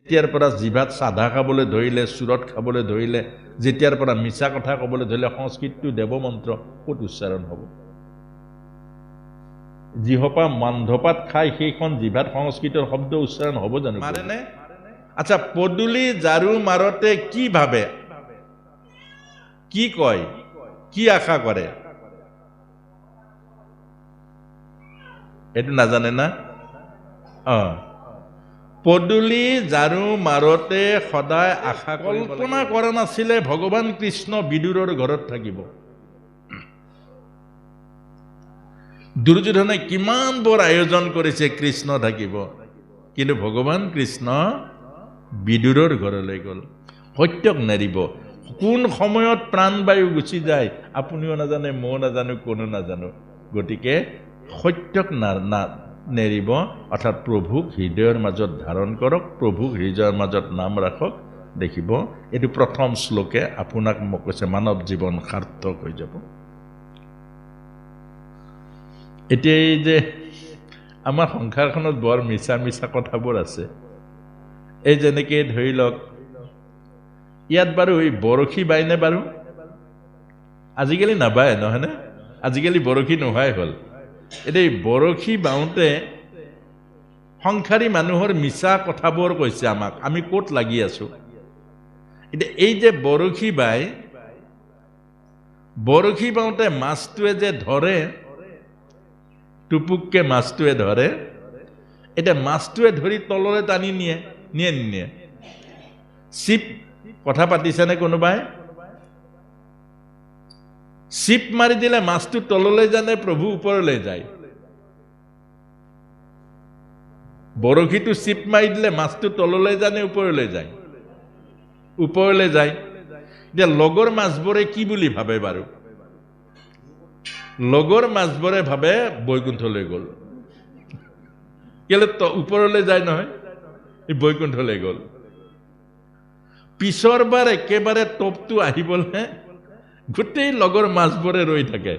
যেতিয়াৰ পৰা জিভাত সাধা খাবলৈ ধৰিলে, চুৰত খাবলৈ ধৰিলে, যেতিয়াৰ পৰা মিছা কথা ক'বলৈ ধৰিলে, সংস্কৃতটো দেৱ মন্ত্ৰ ক'ত উচ্চাৰণ হ'ব? যিহপা মান্ধপাত খাই সেইখন জিভাত সংস্কৃতৰ শব্দ উচ্চাৰণ হ'ব জানো? মাৰেনে? আচ্ছা, পদূলি ঝাৰু মাৰোতে কি ভাবে, কি কয়, কি আশা কৰে? এইটো নাজানে না? পদূলি ঝাৰু মাৰোতে সদায় আশা কল্পনা কৰা নাছিলে ভগৱান কৃষ্ণ বিদুৰৰ ঘৰত থাকিব। দুৰ্যোধনে কিমান বৰ আয়োজন কৰিছে কৃষ্ণ থাকিব, কিন্তু ভগৱান কৃষ্ণ বিদুৰৰ ঘৰলৈ গ'ল। সত্যক নেৰিব। কোন সময়ত প্ৰাণবায়ু গুচি যায় আপুনিও নাজানে, ময়ো নাজানো, কোনো নাজানো। গতিকে সত্যক নেৰিব, অৰ্থাৎ প্ৰভুক হৃদয়ৰ মাজত ধাৰণ কৰক, প্ৰভুক হৃদয়ৰ মাজত নাম ৰাখক, দেখিব এইটো প্ৰথম শ্লোকে আপোনাক মোক কৈছে মানৱ জীৱন সাৰ্থক হৈ যাব। এতিয়া এই যে আমাৰ সংসাৰখনত বৰ মিছা মিছা কথাবোৰ আছে। এই যেনেকে ধৰি লওক, ইয়াত বাৰু এই বৰশী বাইনে বাৰু? আজিকালি নাবায় নহয়নে? আজিকালি বৰশী নোহোৱাই হ'ল। এতিয়া এই বৰশী বাওঁতে সংসাৰী মানুহৰ মিছা কথাবোৰ কৈছে আমাক, আমি ক'ত লাগি আছো। এতিয়া এই যে বৰশী বাওঁতে মাছটোৱে যে ধৰে, টুপুককে মাছটোৱে ধৰে, এতিয়া মাছটোৱে ধৰি তললৈ টানি নিয়ে নিয়ে। চিপ কথা পাতিছেনে কোনোবাই? চিপ মাৰি দিলে মাছটো তললৈ জানে, প্ৰভু ওপৰলৈ যায়। বৰশীটো চিপ মাৰি দিলে মাছটো তললৈ জানে, ওপৰলৈ যায়? ওপৰলৈ যায়। এতিয়া লগৰ মাছবোৰে কি বুলি ভাবে বাৰু? লগৰ মাছবোৰে ভাবে বৈকুণ্ঠলৈ গ'ল। কেলে ওপৰলৈ যায় নহয়, বৈকুণ্ঠলৈ গ'ল। পিছৰ বাৰ একেবাৰে টপটো আহিবলে গোটেই লগৰ মাছবোৰে ৰৈ থাকে।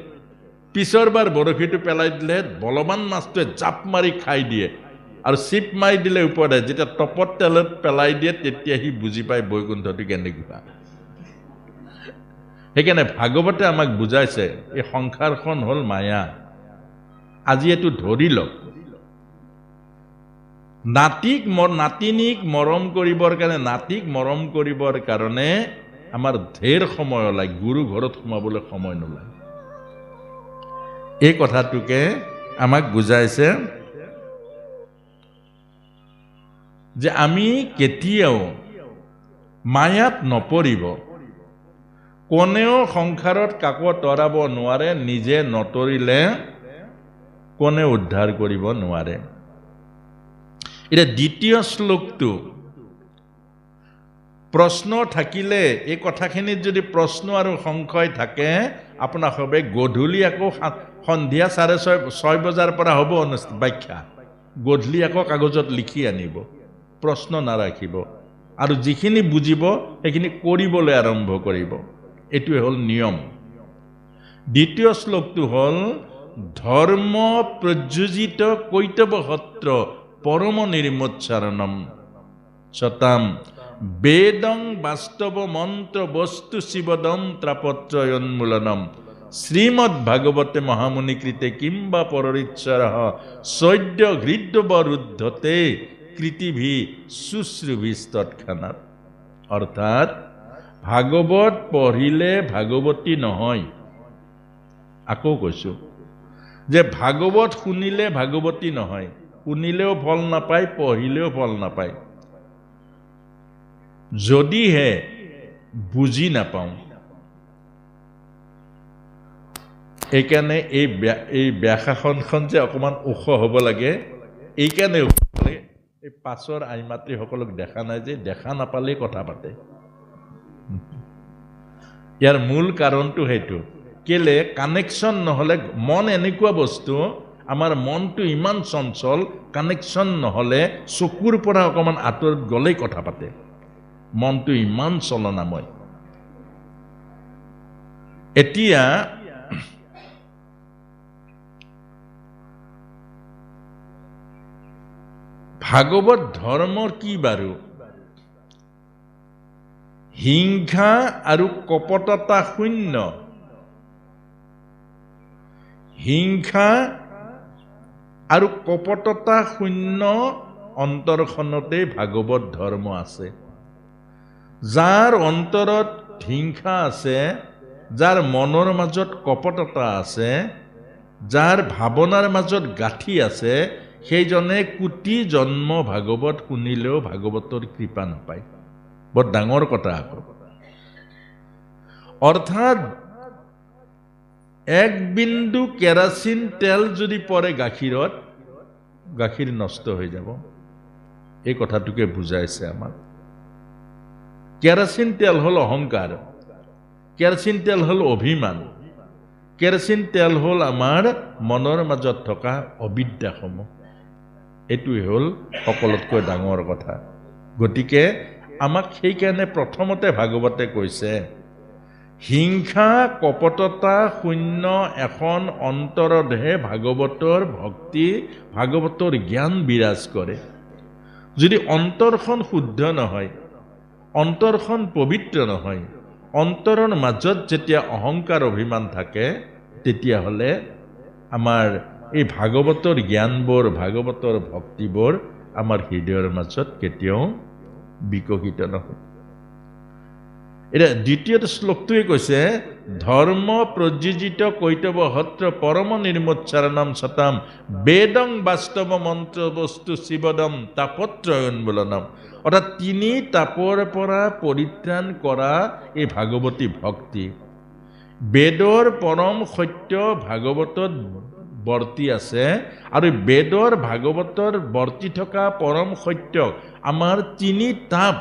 পিছৰ বাৰ বৰশীটো পেলাই দিলে বলৱান মাছটোৱে জাপ মাৰি খাই দিয়ে, আৰু চিপ মাৰি দিলে ওপৰতে। যেতিয়া টপত তেলত পেলাই দিয়ে তেতিয়া সি বুজি পায় বৈকুণ্ঠটো কেনেকুৱা। সেইকাৰণে ভাগৱতে আমাক বুজাইছে এই সংসাৰখন হ'ল মায়া। আজি এইটো ধৰি লওক। নাতিক মৰম কৰিবৰ কাৰণে আমাৰ ঢেৰ সময় ওলায়, গুৰু ঘৰত সোমাবলৈ সময় নোলায়। এই কথাটোকে আমাক বুজাইছে যে আমি কেতিয়াও মায়াত নপৰিব। কোনেও সংসাৰত কাকো তৰাব নোৱাৰে, নিজে নতৰিলে কোনে উদ্ধাৰ কৰিব নোৱাৰে। এতিয়া দ্বিতীয় শ্লোকটো প্ৰশ্ন থাকিলে, এই কথাখিনিত যদি প্ৰশ্ন আৰু সংশয় থাকে, আপোনাৰ হবে গধূলি আকৌ সন্ধিয়া 6:30 বজাৰ পৰা হ'ব ব্যাখ্যা। গধূলি আকৌ কাগজত লিখি আনিব, প্ৰশ্ন নাৰাখিব, আৰু যিখিনি বুজিব সেইখিনি কৰিবলৈ আৰম্ভ কৰিব। এইটোৱে হ'ল নিয়ম। দ্বিতীয় শ্লোকটো হ'ল ধৰ্ম প্ৰযোজিত কৈতৱসত্ৰ পৰম নিৰ্মোচ্চাৰণম সতাম বেদং বাস্তৱ মন্ত্ৰ বস্তু শিৱদম ত্ৰাপত্ৰয়োন্মূলনম শ্ৰীমদ্ ভাগৱতে মহামুনিকৃতে কিম্বা পৰৰিচ্ছৰঃ সদ্য হৃদবৰুদ্ধতে কৃতিভি শুশ্ৰুভিস্তৎক্ষণাৎ। অৰ্থাৎ ভাগৱত পঢ়িলে ভাগৱতী নহয়। আকৌ কৈছো যে ভাগৱত শুনিলে ভাগৱতী নহয়। শুনিলেও ফল নাপায়, পঢ়িলেও ফল নাপায়। যদিহে বুজি নাপাওঁ। এইকাৰণে এই ব্যাসাসনখন যে অকণমান ওখ হ'ব লাগে, এইকাৰণে এই পাছৰ আইমাতৃসকলক দেখা নাই যে, দেখা নাপালেই কথা পাতে। ইয়াৰ মূল কাৰণটো সেইটো। কেলে কানেকশ্যন নহ'লে, মন এনেকুৱা বস্তু, আমাৰ মনটো ইমান চঞ্চল, কানেকশ্যন নহ'লে চকুৰ পৰা অকণমান আঁতৰত গ'লেই কথা পাতে। মনটো ইমান চলনাময়। এতিয়া ভাগৱত ধৰ্মৰ কি বাৰু? হিংসা আৰু কপটতা শূন্য, হিংসা আৰু কপটতা শূন্য অন্তৰখনতে ভাগৱত ধৰ্ম আছে। যাৰ অন্তৰত হিংসা আছে, যাৰ মনৰ মাজত কপটতা আছে, যাৰ ভাৱনাৰ মাজত গাঁঠি আছে, সেইজনে কোটি জন্ম ভাগৱত শুনিলেও ভাগৱতৰ কৃপা নাপায়। বৰ ডাঙৰ কথা আকৌ। অৰ্থাৎ এক বিন্দু কেৰাচিন তেল যদি পৰে গাখীৰত, গাখীৰ নষ্ট হৈ যাব। এই কথাটোকে বুজাইছে আমাক। কেৰাচিন তেল হ'ল অহংকাৰ, কেৰাচিন তেল হ'ল অভিমান, কেৰাচিন তেল হ'ল আমাৰ মনৰ মাজত থকা অবিদ্যাসমূহ। এইটোৱে হ'ল সকলোতকৈ ডাঙৰ কথা। গতিকে আমাক সেইকাৰণে প্ৰথমতে ভাগৱতে কৈছে, হিংসা কপটতা শূন্য এখন অন্তৰতহে ভাগৱতৰ ভক্তি, ভাগৱতৰ জ্ঞান বিৰাজ কৰে। যদি অন্তৰখন শুদ্ধ নহয়, অন্তৰখন পবিত্ৰ নহয়, অন্তৰৰ মাজত যেতিয়া অহংকাৰ অভিমান থাকে, তেতিয়াহ'লে আমাৰ এই ভাগৱতৰ জ্ঞানবোৰ, ভাগৱতৰ ভক্তিবোৰ আমাৰ হৃদয়ৰ মাজত কেতিয়াও বিকশিত নহয়। এতিয়া দ্বিতীয় শ্লোকটোৱে কৈছে, ধৰ্ম প্ৰযোজিত কৈতৱ সত্ৰ পৰম নিৰ্মোচ্চাৰণম সতাম বেদং বাস্তৱ মন্ত্ৰ বস্তু শিৱদম তাপত্ৰয়োন্মূলনম। অৰ্থাৎ তিনি তাপৰ পৰা পৰিত্ৰাণ কৰা এই ভাগৱতী ভক্তি। বেদৰ পৰম সত্য ভাগৱতত বৰ্তি আছে, আৰু বেদৰ ভাগৱতৰ বৰ্তি থকা পৰম সত্য আমাৰ তিনি তাপ,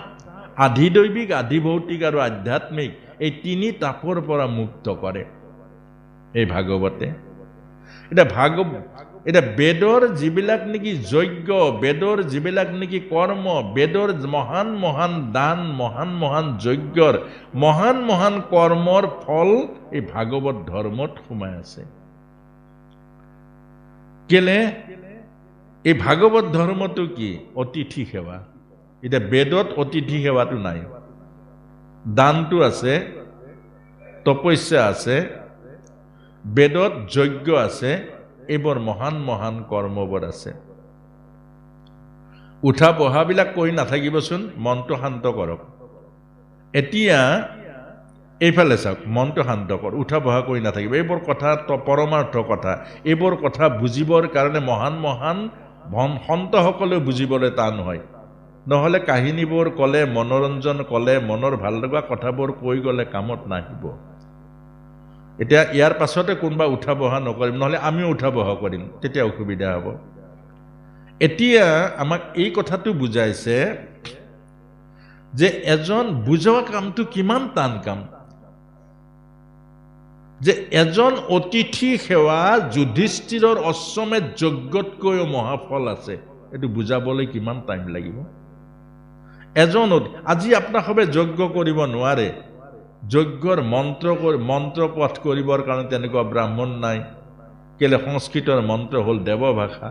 আধিদৈৱিক, আধিভৌতিক আৰু আধ্যাত্মিক, এই তিনি তাপৰ পৰা মুক্ত কৰে এই ভাগৱতে। এতিয়া বেদৰ যিবিলাক নেকি যজ্ঞ, বেদৰ যিবিলাক নেকি কৰ্ম, বেদৰ মহান মহান দান, মহান মহান যজ্ঞৰ, মহান মহান কৰ্মৰ ফল এই ভাগৱত ধৰ্মত সোমাই আছে। কেলে? এই ভাগৱত ধৰ্মটো কি? অতিথি সেৱা। এতিয়া বেদত অতিথি সেৱাটো নাই। দানটো আছে, তপস্যা আছে, বেদত যজ্ঞ আছে, এইবোৰ মহান মহান কৰ্মবোৰ আছে। উঠা বহাবিলাক কৰি নাথাকিবচোন, মনটো শান্ত কৰক। এতিয়া এইফালে চাওক, মনটো শান্ত কৰ, উঠা বহা কৰি নাথাকিব। এইবোৰ কথা পৰমাৰ্থ কথা, এইবোৰ কথা বুজিবৰ কাৰণে মহান মহান সন্তসকলেও বুজিবলৈ টান হয়। নহ'লে কাহিনীবোৰ ক'লে, মনোৰঞ্জন ক'লে, মনৰ ভাল লগা কথাবোৰ কৈ গ'লে কামত নাহিব। এতিয়া ইয়াৰ পাছতে কোনোবা উঠা বহা নকৰিম, নহ'লে আমিও উঠা বহা কৰিম, তেতিয়া অসুবিধা হ'ব। এতিয়া আমাক এই কথাটো বুজাইছে যে এজন বুজোৱা কামটো কিমান টান কাম, যে এজন অতিথি সেৱা যুধিষ্ঠিৰৰ অশ্বমেধ যজ্ঞতকৈও মহাফল আছে। এইটো বুজাবলৈ কিমান টাইম লাগিব। এজন আজি আপোনাসবে যজ্ঞ কৰিব নোৱাৰে, যজ্ঞৰ মন্ত্ৰ পাঠ কৰিবৰ কাৰণে তেনেকুৱা ব্ৰাহ্মণ নাই। কেলে? সংস্কৃতৰ মন্ত্ৰ হ'ল দেৱভাষা।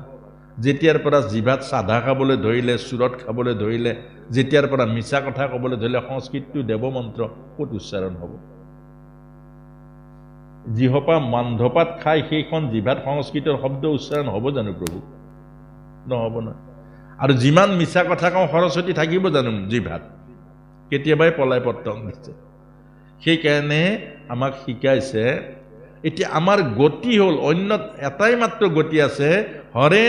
যেতিয়াৰ পৰা জিভাত চাধা খাবলৈ ধৰিলে, চুৰত খাবলৈ ধৰিলে, যেতিয়াৰ পৰা মিছা কথা ক'বলৈ ধৰিলে, সংস্কৃতটো দেৱমন্ত্ৰ ক'ত উচ্চাৰণ হ'ব? যিসোপা মান্ধপাত খাই সেইখন জিভাত সংস্কৃতৰ শব্দ উচ্চাৰণ হ'ব জানো প্ৰভু? নহ'ব নহয়। আৰু যিমান মিছা কথা কওঁ, সৰস্বতী থাকিব জানো জিভাত? কেতিয়াবাই পলাই পত্তং দিছে। সেইকাৰণে আমাক শিকাইছে, এতিয়া আমাৰ গতি হ'ল অন্য এটাই মাত্ৰ গতি আছে, হৰে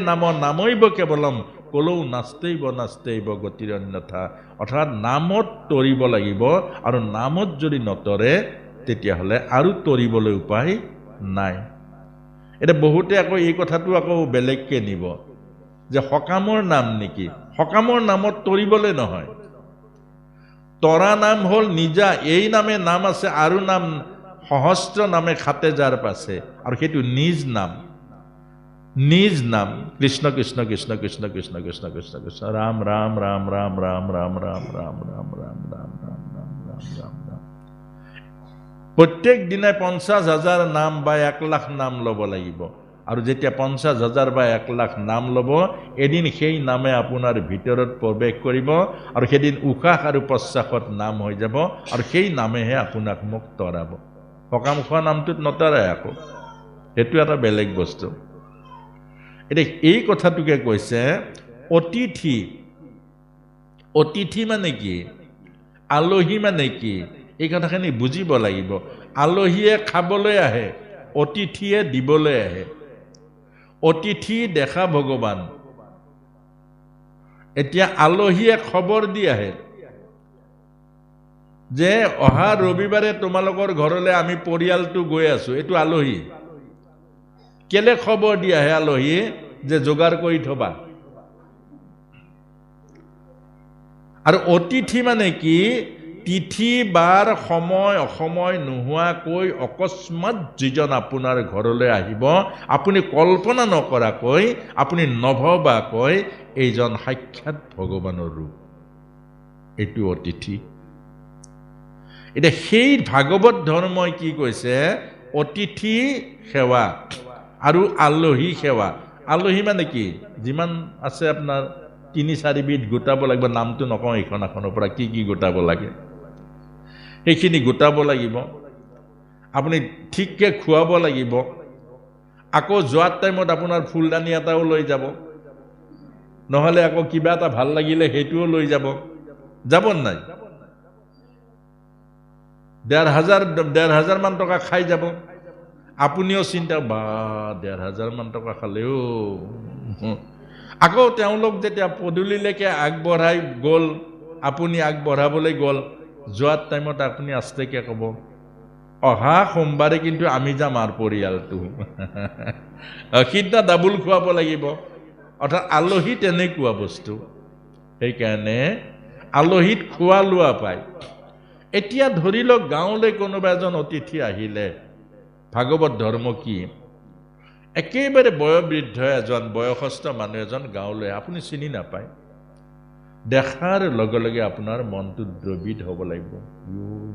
নাম নামৈব কেৱলম কলৌ নাস্তেইব নাস্তেইব গতিৰ অন্যথা। অৰ্থাৎ নামত তৰিব লাগিব, আৰু নামত যদি নতৰে তেতিয়াহ'লে আৰু তৰিবলৈ উপায় নাই। এতিয়া বহুতে আকৌ এই কথাটো আকৌ বেলেগকে নিব, যে সকামৰ নাম নেকি? সকামৰ নামত তৰিবলৈ নহয়। তৰা নাম হ'ল নিজা, এই নামে নাম আছে, আৰু নাম সহস্ৰ নামে খাতে যাৰ পাছে, আৰু সেইটো নিজ নাম। নিজ নাম কৃষ্ণ কৃষ্ণ কৃষ্ণ কৃষ্ণ কৃষ্ণ কৃষ্ণ কৃষ্ণ কৃষ্ণ ৰাম ৰাম ৰাম ৰাম ৰাম ৰাম ৰাম ৰাম ৰাম ৰাম ৰাম ৰাম ৰাম ৰাম ৰাম ৰাম। প্ৰত্যেক দিনাই 50,000 নাম বা 1 লাখ নাম ল'ব লাগিব। আৰু যেতিয়া 50,000 বা 1 লাখ নাম ল'ব, এদিন সেই নামে আপোনাৰ ভিতৰত প্ৰৱেশ কৰিব আৰু সেইদিন উশাহ আৰু প্ৰশ্বাসত নাম হৈ যাব আৰু সেই নামেহে আপোনাক মোক তৰাব। সকাম খোৱা নামটোত নতৰাই আকৌ, সেইটো এটা বেলেগ বস্তু। এতিয়া এই কথাটোকে কৈছে অতিথি। অতিথি মানে কি? আলহী মানে কি? এই কথাখিনি বুজিব লাগিব। আলহীয়ে খাবলৈ আহে, অতিথিয়ে দিবলৈ আহে। অতিথি দেখা ভগৱান। এতিয়া আলহীয়ে খবৰ দি আহে যে অহা ৰবিবাৰে তোমালোকৰ ঘৰলৈ আমি পৰিয়ালটো গৈ আছো, এইটো আলহী। কেলে খবৰ দি আহে আলহী? যে যোগাৰ কৰি থবা। আৰু অতিথি মানে কি? তিথি বাৰ সময় অসময় নোহোৱাকৈ অকস্মাৎ যিজন আপোনাৰ ঘৰলৈ আহিব, আপুনি কল্পনা নকৰাকৈ, আপুনি নভবাকৈ, এইজন সাক্ষাৎ ভগৱানৰ ৰূপ, এইটো অতিথি। এতিয়া সেই ভাগৱত ধৰ্মই কি কৈছে? অতিথি সেৱা আৰু আলহী সেৱা। আলহী মানে কি? যিমান আছে আপোনাৰ 3-4 বিধ গোটাব লাগিব, নামটো নকওঁ এইখন এখনৰ পৰা কি কি গোটাব লাগে, সেইখিনি গোটাব লাগিব। আপুনি ঠিককৈ খুৱাব লাগিব। আকৌ যোৱাৰ টাইমত আপোনাৰ ফুলদানি এটাও লৈ যাব, নহ'লে আকৌ কিবা এটা ভাল লাগিলে সেইটোও লৈ যাব। যাব নাই? 1,500 মান টকা খাই যাব। আপুনিও চিন্তা, বা 1,500 মান টকা খালেও। আকৌ তেওঁলোক যেতিয়া পদূলিলৈকে আগবঢ়াই গ'ল, আপুনি আগবঢ়াবলৈ গ'ল, যোৱাৰ টাইমত আপুনি আস্তেকে ক'ব, অহা সোমবাৰে কিন্তু আমি যাম আৰু পৰিয়ালটো। সিদিনা ডাবুল খুৱাব লাগিব। অৰ্থাৎ আলহী তেনেকুৱা বস্তু। সেইকাৰণে আলহীত খোৱা লোৱা পায়। এতিয়া ধৰি লওক গাঁৱলৈ কোনোবা এজন অতিথি আহিলে, ভাগৱত ধৰ্ম কি? একেবাৰে বয়োবৃদ্ধ এজন, বয়সস্থ মানুহ এজন গাঁৱলৈ, আপুনি চিনি নাপায়। দেখাৰ লগে লগে আপোনাৰ মনটো দ্ৰৱিত হ'ব লাগিব।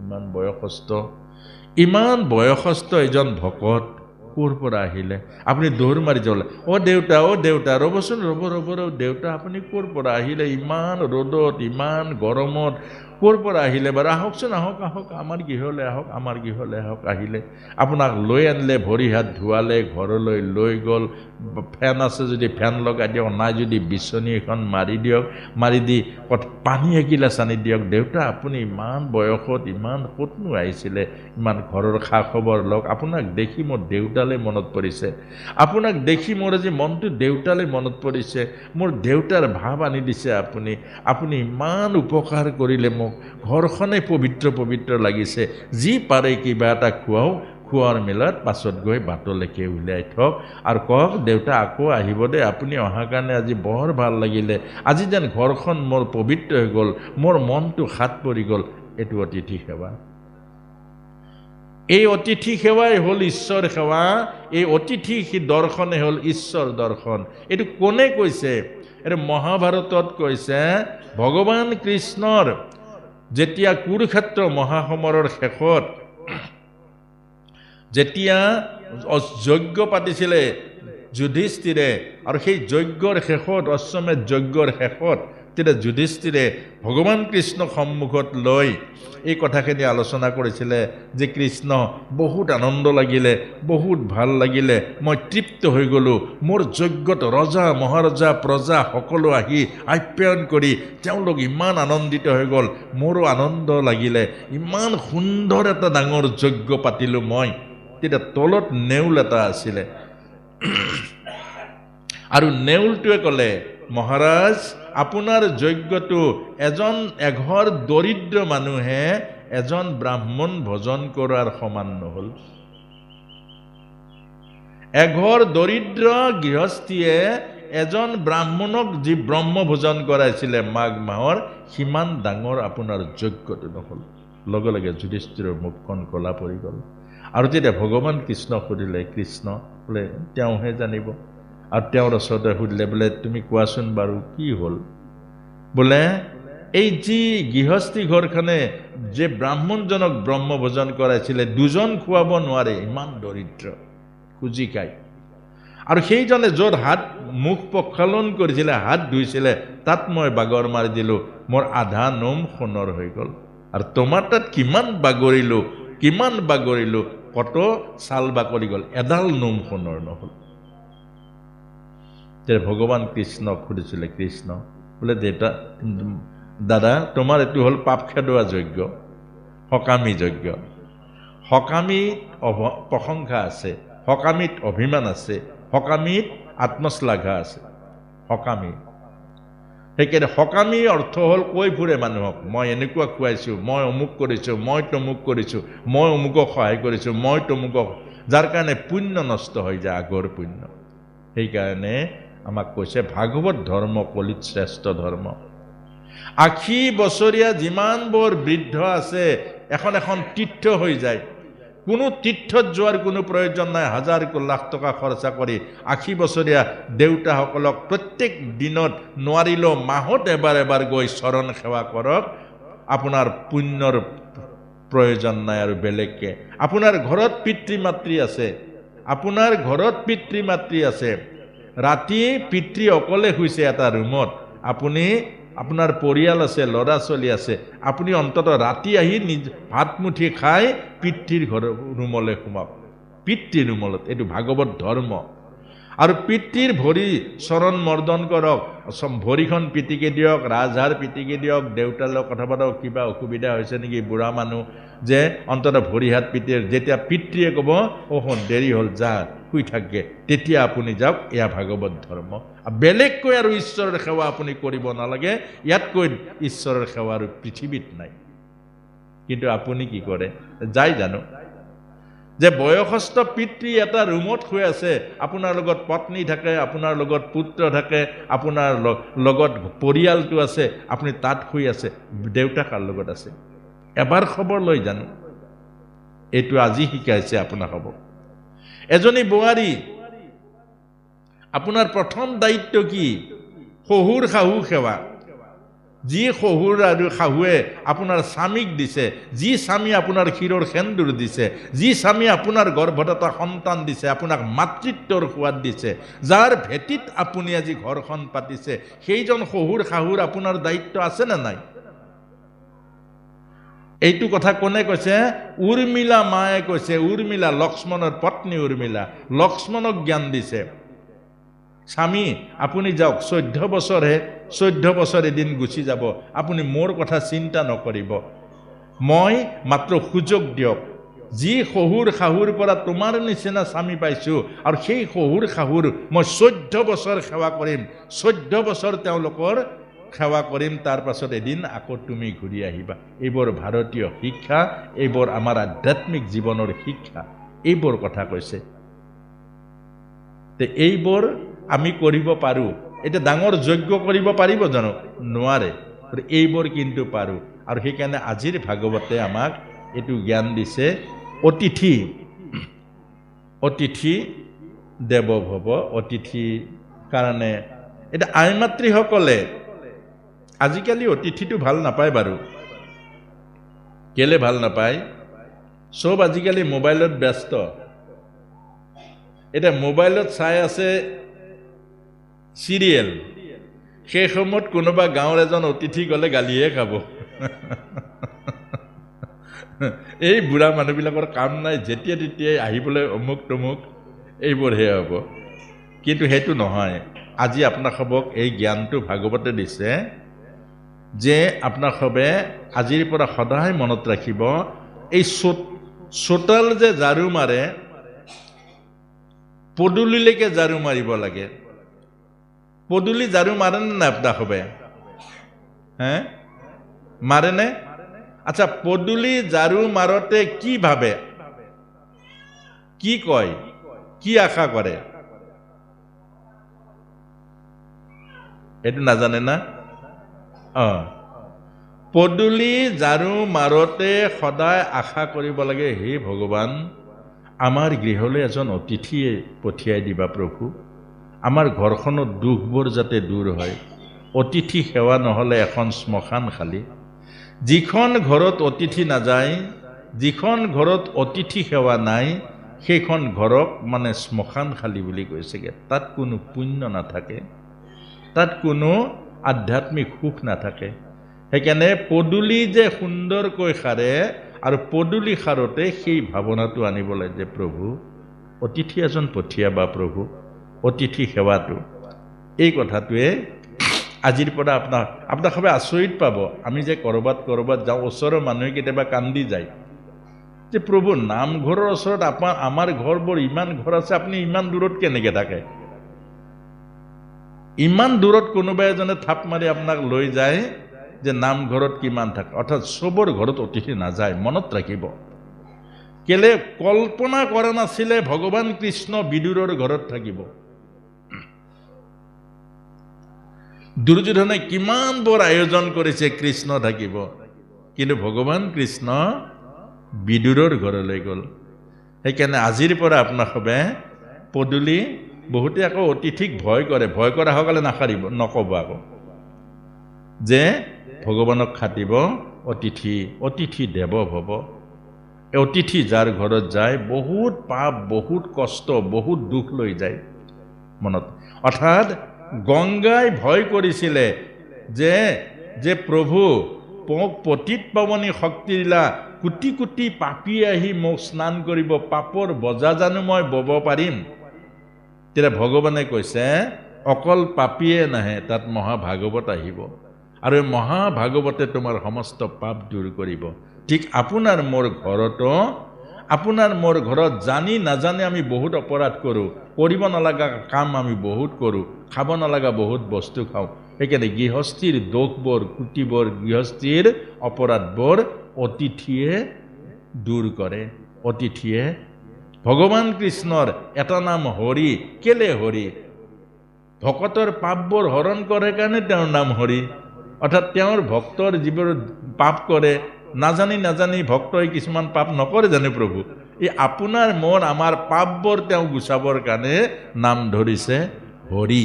ইমান বয়সস্থ, ইমান বয়সস্থ এজন ভকত ক'ৰ পৰা আহিলে? আপুনি দৌৰ মাৰি যাব। অ দেউতা, অ দেউতা, ৰ'বচোন, ৰ'ব ৰ'ব ৰ'ব, দেউতা আপুনি ক'ৰ পৰা আহিলে? ইমান ৰ'দত, ইমান গৰমত ক'ৰ পৰা আহিলে বাৰু? আহকচোন, আহক আহক, আমাৰ গৃহলৈ আহক, আমাৰ গৃহলৈ আহক। আহিলে, আপোনাক লৈ আনিলে, ভৰি হাত ধোৱালে, ঘৰলৈ লৈ গ'ল। ফেন আছে যদি ফেন লগাই দিয়ক, নাই যদি বিচনী এখন মাৰি দিয়ক, মাৰি দি পানী এগিলাচ আনি দিয়ক। দেউতা আপুনি ইমান বয়সত ইমান ক'তনো আহিছিলে? ইমান ঘৰৰ খা খবৰ লওক। আপোনাক দেখি মোৰ দেউতালৈ মনত পৰিছে, আপোনাক দেখি মোৰ আজি মনটো দেউতালৈ মনত পৰিছে। মোৰ দেউতাৰ ভাৱ আনি দিছে আপুনি। আপুনি ইমান উপকাৰ কৰিলে মোক, ঘৰখনে পবিত্ৰ পবিত্ৰ লাগিছে। যি পাৰে কিবা এটা খুৱাওক, খোৱাৰ মেলাত পাছত গৈ বাটলৈকে উলিয়াই থওক আৰু কওক, দেউতা আকৌ আহিব দে, আপুনি অহাৰ কাৰণে আজি বৰ ভাল লাগিলে। আজি যেন ঘৰখন মোৰ পবিত্ৰ হৈ গ'ল, মোৰ মনটো হাত পৰি গ'ল। এইটো অতিথি সেৱা। এই অতিথি সেৱাই হ'ল ঈশ্বৰ সেৱা। এই অতিথি দৰ্শনে হ'ল ঈশ্বৰ দৰ্শন। এইটো কোনে কৈছে? এইটো মহাভাৰতত কৈছে। ভগৱান কৃষ্ণৰ যেতিয়া কুৰুক্ষেত্ৰ মহাসমৰৰ শেষত যেতিয়া যজ্ঞ পাতিছিলে যুধিষ্ঠিৰে, আৰু সেই যজ্ঞৰ শেষত, অশ্বমেধ যজ্ঞৰ শেষত, তেতিয়া যুধিষ্ঠিৰে ভগৱান কৃষ্ণক সন্মুখত লৈ এই কথাখিনি আলোচনা কৰিছিলে যে কৃষ্ণ, বহুত আনন্দ লাগিলে, বহুত ভাল লাগিলে, মই তৃপ্ত হৈ গ'লোঁ। মোৰ যজ্ঞত ৰজা মহাৰজা প্ৰজা সকলো আহি আপ্যায়ন কৰি তেওঁলোক ইমান আনন্দিত হৈ গ'ল, মোৰো আনন্দ লাগিলে। ইমান সুন্দৰ এটা ডাঙৰ যজ্ঞ পাতিলোঁ মই। তেতিয়া তলত নেউল এটা আছিলে, আৰু নেউলটোৱে ক'লে, মহাৰাজ আপোনাৰ যজ্ঞটো এঘৰ দৰিদ্ৰ মানুহে এজন ব্ৰাহ্মণ ভজন কৰাৰ সমান নহ'ল। এঘৰ দৰিদ্ৰ গৃহস্থীয়ে এজন ব্ৰাহ্মণক যি ব্ৰহ্ম ভোজন কৰাইছিলে মাঘ মাহৰ, সিমান ডাঙৰ আপোনাৰ যজ্ঞটো নহ'ল। লগে লগে যুধিষ্ঠিৰৰ মুখখন কলা পৰি গ'ল। আৰু যেতিয়া ভগৱান কৃষ্ণক সুধিলে, কৃষ্ণ বোলে তেওঁহে জানিব, আৰু তেওঁৰ ওচৰতে সুধিলে, বোলে তুমি কোৱাচোন বাৰু কি হ'ল? বোলে এই যি গৃহস্থী ঘৰখনে যে ব্ৰাহ্মণজনক ব্ৰহ্ম ভোজন কৰাইছিলে, 2জন খুৱাব নোৱাৰে, ইমান দৰিদ্ৰ, খুজি খায়। আৰু সেইজনে য'ত হাত মুখ প্ৰক্ষালন কৰিছিলে, হাত ধুইছিলে, তাত মই বাগৰ মাৰি দিলোঁ, মোৰ আধা নোম সোণৰ হৈ গ'ল। আৰু তোমাৰ তাত কিমান বাগৰিলোঁ, কত ছাল বাকলি গ'ল, এডাল নোম সোণৰ নহ'ল। তেতিয়া ভগৱান কৃষ্ণক সুধিছিলে, কৃষ্ণ বোলে দাদা তোমাৰ এইটো হ'ল পাপ খেদোৱা যজ্ঞ, সকামী যজ্ঞ। সকামীত প্ৰশংসা আছে, সকামীত অভিমান আছে, সকামীত আত্মশ্লাঘা আছে। সকামী সেইকাৰণে সকামী অৰ্থ হ'ল কৈ ফুৰে মানুহক, মই এনেকুৱা খুৱাইছোঁ, মই অমুক কৰিছোঁ, মই তমুক কৰিছোঁ, মই অমুকক সহায় কৰিছোঁ, মই তমুকক, যাৰ কাৰণে পুণ্য নষ্ট হৈ যায়, আগৰ পুণ্য। সেইকাৰণে আমাক কৈছে ভাগৱত ধৰ্ম কলিত শ্ৰেষ্ঠ ধৰ্ম। ৮০ বছৰীয়া যিমানবোৰ বৃদ্ধ আছে এখন তীৰ্থ হৈ যায়। কোনো তীৰ্থত যোৱাৰ কোনো প্ৰয়োজন নাই, হাজাৰ লাখ টকা খৰচা কৰি ৮০ বছৰীয়া দেউতাসকলক প্ৰত্যেক দিনত নোৱাৰিলেও মাহত এবাৰ গৈ চৰণ সেৱা কৰক, আপোনাৰ পুণ্যৰ প্ৰয়োজন নাই। আৰু বেলেগকে আপোনাৰ ঘৰত পিতৃ মাতৃ আছে, ৰাতি পিতৃ অকলে শুইছে এটা ৰুমত, আপোনাৰ পৰিয়াল আছে, ল'ৰা ছোৱালী আছে, আপুনি অন্তত ৰাতি আহি ভাত মুঠি খাই পিতৃৰ ৰুমলৈ সোমাওক, পিতৃ ৰুমলত। এইটো ভাগৱত ধৰ্ম। আৰু পিতৃৰ ভৰি চৰণ মৰ্দন কৰক, ভৰিখন পিটিকি দিয়ক, ৰাজহাড় পিটিকি দিয়ক, দেউতাৰ লগত কথা পাতক, কিবা অসুবিধা হৈছে নেকি, বুঢ়া মানুহ যে অন্তত ভৰি হাত পিটি, যেতিয়া পিতৃয়ে ক'ব শুন দেৰি হ'ল যা শুই থাকগে, তেতিয়া আপুনি যাওক। এয়া ভাগৱত ধৰ্ম। বেলেগকৈ আৰু ঈশ্বৰৰ সেৱা আপুনি কৰিব নালাগে, ইয়াতকৈ ঈশ্বৰৰ সেৱা আৰু পৃথিৱীত নাই। কিন্তু আপুনি কি কৰে, যাই জানো যে বয়সস্থ পিতৃ এটা ৰুমত শুই আছে, আপোনাৰ লগত পত্নী থাকে, আপোনাৰ লগত পুত্ৰ থাকে, আপোনাৰ লগত পৰিয়ালটো আছে, আপুনি তাত শুই আছে, দেউতা কাৰ লগত আছে? এবাৰ খবৰ লৈ জানো? এইটো আজি শিকাইছে আপোনাক। হ'ব এজনী বোৱাৰী, আপোনাৰ প্ৰথম দায়িত্ব কি? শহুৰ শাহু সেৱা। যি শহুৰ আৰু শাহুৱে আপোনাৰ স্বামীক দিছে, যি স্বামী আপোনাৰ ক্ষীৰৰ সেন্দুৰ দিছে, যি স্বামী আপোনাৰ গৰ্ভত এটা সন্তান দিছে, আপোনাক মাতৃত্বৰ সোৱাদ দিছে, যাৰ ভেটিত আপুনি আজি ঘৰখন পাতিছে, সেইজন শহুৰ শাহুৰ আপোনাৰ দায়িত্ব আছে নে নাই? এইটো কথা কোনে কৈছে? উৰ্মিলা মায়ে কৈছে। উৰ্মিলা, লক্ষ্মণৰ পত্নী উৰ্মিলা, লক্ষ্মণক জ্ঞান দিছে, স্বামী আপুনি যাওক, 14 বছৰহে, 14 বছৰ এদিন গুচি যাব, আপুনি মোৰ কথা চিন্তা নকৰিব, মই মাত্ৰ সুযোগ দিয়ক। যি শহুৰ শাহুৰ পৰা তোমাৰ নিচিনা স্বামী পাইছোঁ, আৰু সেই শহুৰ শাহুৰ মই 14 বছৰ সেৱা কৰিম, 14 বছৰ তেওঁলোকৰ সেৱা কৰিম, তাৰ পাছত এদিন আকৌ তুমি ঘূৰি আহিবা। এইবোৰ ভাৰতীয় শিক্ষা, এইবোৰ আমাৰ আধ্যাত্মিক জীৱনৰ শিক্ষা, এইবোৰ কথা কৈছে। এইবোৰ আমি কৰিব পাৰোঁ। এতিয়া ডাঙৰ যজ্ঞ কৰিব পাৰিব জানো? নোৱাৰে। এইবোৰ কিন্তু পাৰোঁ। আৰু সেইকাৰণে আজিৰ ভাগৱতে আমাক এইটো জ্ঞান দিছে, অতিথি দেৱ ভৱ। অতিথি কাৰণে এতিয়া আই মাতৃসকলে আজিকালি অতিথিটো ভাল নাপায় বাৰু। কেলে ভাল নাপায়? চব আজিকালি মোবাইলত ব্যস্ত। এতিয়া মোবাইলত চাই আছে চিৰিয়েল, সেই সময়ত কোনোবা গাঁৱৰ এজন অতিথি গ'লে গালিহে খাব। এই বুঢ়া মানুহবিলাকৰ কাম নাই, যেতিয়া তেতিয়াই আহিবলৈ অমুক তমুক, এইবোৰহে হ'ব। কিন্তু সেইটো নহয়। আজি আপোনালোকক এই জ্ঞানটো ভাগৱতে দিছে যে আপোনালোকে আজিৰ পৰা সদায় মনত ৰাখিব, এই চোতাল যে ঝাৰু মাৰে, পদূলিলৈকে ঝাৰু মাৰিব লাগে। পদূলি ঝাৰু মাৰেনে নাই আপোনালোকে? মাৰেনে? আচ্ছা, পদূলি ঝাৰু মাৰোতে কি ভাবে, কি কয়, কি আশা কৰে? এইটো নাজানে না? পদূলি ঝাৰু মাৰোতে সদায় আশা কৰিব লাগে, হে ভগৱান, আমাৰ গৃহলৈ এজন অতিথিয়ে পঠিয়াই দিবা প্ৰভু, আমাৰ ঘৰখনত দুখবোৰ যাতে দূৰ হয়। অতিথি সেৱা নহ'লে এখন শ্মশান খালী। যিখন ঘৰত অতিথি নাযায়, যিখন ঘৰত অতিথি সেৱা নাই, সেইখন ঘৰক মানে শ্মশানশালী বুলি কৈছেগৈ। তাত কোনো পুণ্য নাথাকে, তাত কোনো আধ্যাত্মিক সুখ নাথাকে। সেইকাৰণে পদূলি যে সুন্দৰকৈ সাৰে আৰু পদূলি সাৰোঁতে সেই ভাৱনাটো আনিবলৈ যে প্ৰভু অতিথি এজন পঠিয়াবা, প্ৰভু অতিথি সেৱাটো, এই কথাটোৱে আজিৰ পৰা আপোনাক সবে আচৰিত পাব। আমি যে ক'ৰবাত যাওঁ, ওচৰৰ মানুহে কেতিয়াবা কান্দি যায় যে প্ৰভু নামঘৰৰ ওচৰত আমাৰ ঘৰবোৰ ইমান ঘৰ আছে, আপুনি ইমান দূৰত কেনেকৈ থাকে? ইমান দূৰত কোনোবা এজনে থাপ মাৰি আপোনাক লৈ যায় যে নামঘৰত কিমান থাকে। অৰ্থাৎ চবৰ ঘৰত অতিথি নাযায়, মনত ৰাখিব। কেলে কল্পনা কৰা নাছিলে ভগৱান কৃষ্ণ বিদুৰৰ ঘৰত থাকিব। দুৰ্যোধনে কিমান বৰ আয়োজন কৰিছে কৃষ্ণ থাকিব, কিন্তু ভগৱান কৃষ্ণ বিদুৰৰ ঘৰলৈ গ'ল। সেইকাৰণে আজিৰ পৰা আপোনালোকে পদূলি, বহুতে আকৌ অতিথিক ভয় কৰে, ভয় কৰা সকলে নাসাৰিব, নক'ব আকৌ যে ভগৱানক খাটিব অতিথি দেৱ ভৱ। অতিথি যাৰ ঘৰত যায় বহুত পাপ, বহুত কষ্ট, বহুত দুখ লৈ যায় মনত। অৰ্থাৎ গংগাই ভয় কৰিছিলে যে প্ৰভু মোক পতিত পাৱনী শক্তি দিলা, কোটি কোটি পাপী আহি মোক স্নান কৰিব, পাপৰ বজা জানো মই বব পাৰিম? তেতিয়া ভগৱানে কৈছে অকল পাপীয়ে নাহে, তাত মহাভাগৱত আহিব আৰু এই মহাভাগৱতে তোমাৰ সমস্ত পাপ দূৰ কৰিব। ঠিক আপোনাৰ মোৰ ঘৰত জানি নাজানি আমি বহুত অপৰাধ কৰোঁ, কৰিব নালাগা কাম আমি বহুত কৰোঁ, খাব নালাগা বহুত বস্তু খাওঁ। সেইকাৰণে গৃহস্থীৰ দোষবোৰ, কুটিবোৰ, গৃহস্থীৰ অপৰাধবোৰ অতিথিয়ে দূৰ কৰে। অতিথিয়ে, ভগৱান কৃষ্ণৰ এটা নাম হৰি। কেলে হৰি? ভকতৰ পাপবোৰ হৰণ কৰে কাৰণে তেওঁৰ নাম হৰি। অৰ্থাৎ তেওঁৰ ভক্তৰ যিবোৰ পাপ কৰে, নাজানি ভক্তই কিছুমান পাপ নকৰে জানে প্ৰভু? এই আপোনাৰ আমাৰ পাপবোৰ তেওঁ গুচাবৰ কাৰণে নাম ধৰিছে হৰি।